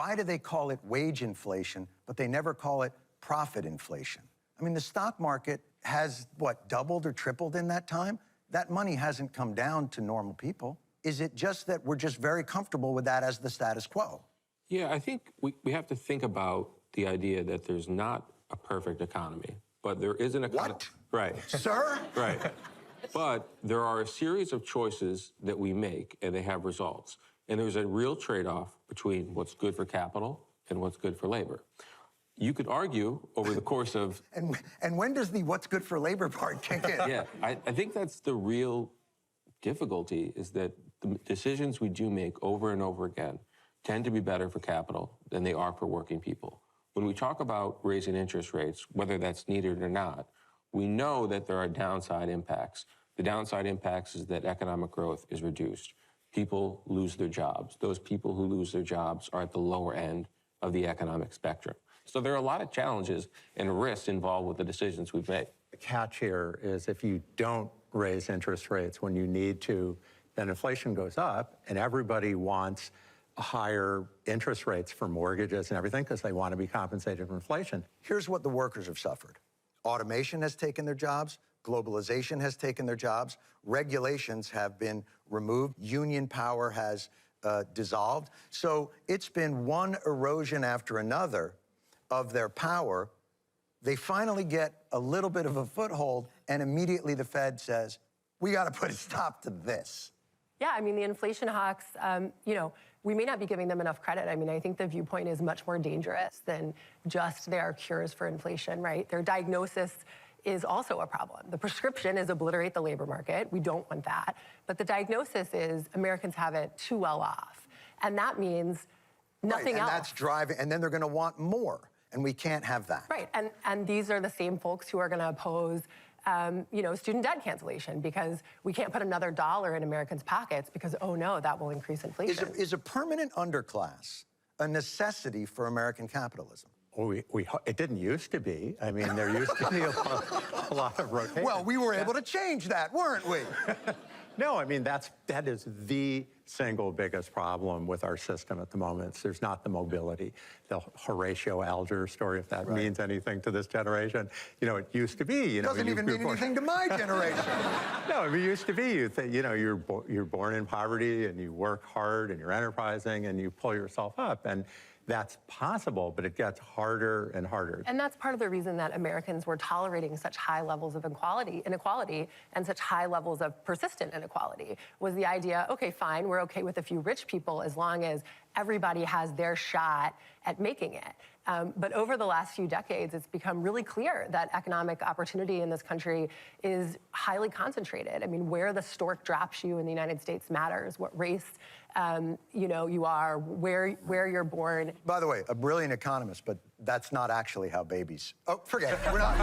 Why do they call it wage inflation, but they never call it profit inflation? I mean, the stock market has, what, doubled or tripled in that time? That money hasn't come down to normal people. Is it just that we're just very comfortable with that as the status quo? Yeah, I think we have to think about the idea that there's not a perfect economy, but there is an economy. What? Right. Sir? Right. But there are a series of choices that we make, and they have results. And there's a real trade-off between what's good for capital and what's good for labor. You could argue over the course of... And when does the what's good for labor part kick in? Yeah, I think that's the real difficulty, is that the decisions we do make over and over again tend to be better for capital than they are for working people. When we talk about raising interest rates, whether that's needed or not, we know that there are downside impacts. The downside impacts is that economic growth is reduced. People lose their jobs. Those people who lose their jobs are at the lower end of the economic spectrum. So there are a lot of challenges and risks involved with the decisions we've made. The catch here is if you don't raise interest rates when you need to, then inflation goes up, and everybody wants higher interest rates for mortgages and everything because they want to be compensated for inflation. Here's what the workers have suffered. Automation has taken their jobs. Globalization has taken their jobs. Regulations have been removed. Union power has dissolved. So it's been one erosion after another of their power. They finally get a little bit of a foothold, and immediately the Fed says, we got to put a stop to this. Yeah, I mean, the inflation hawks, we may not be giving them enough credit. I mean, I think the viewpoint is much more dangerous than just their cures for inflation, right? Their diagnosis is also a problem. The prescription is obliterate the labor market. We don't want that. But the diagnosis is Americans have it too well off. And that means nothing else. And that's driving, and then they're going to want more. And we can't have that. Right, and these are the same folks who are going to oppose, student debt cancellation because we can't put another dollar in Americans' pockets because, oh no, that will increase inflation. Is a permanent underclass a necessity for American capitalism? Well, it didn't used to be. I mean, there used to be a lot of rotation. Well, we were able to change that, weren't we? No, I mean, that is the single biggest problem with our system at the moment. There's not the mobility. The Horatio Alger story, if that means anything to this generation. It used to be, It doesn't even mean anything to my generation. No, it used to be, you're born in poverty and you work hard and you're enterprising and you pull yourself up. And that's possible, but it gets harder and harder. And that's part of the reason that Americans were tolerating such high levels of inequality and such high levels of persistent inequality, was the idea, okay, fine, we're okay with a few rich people as long as everybody has their shot at making it. But over the last few decades, it's become really clear that economic opportunity in this country is highly concentrated. I mean, where the stork drops you in the United States matters, what race you are, where you're born. By the way, a brilliant economist, but that's not actually how babies... Oh, forget it. We're not...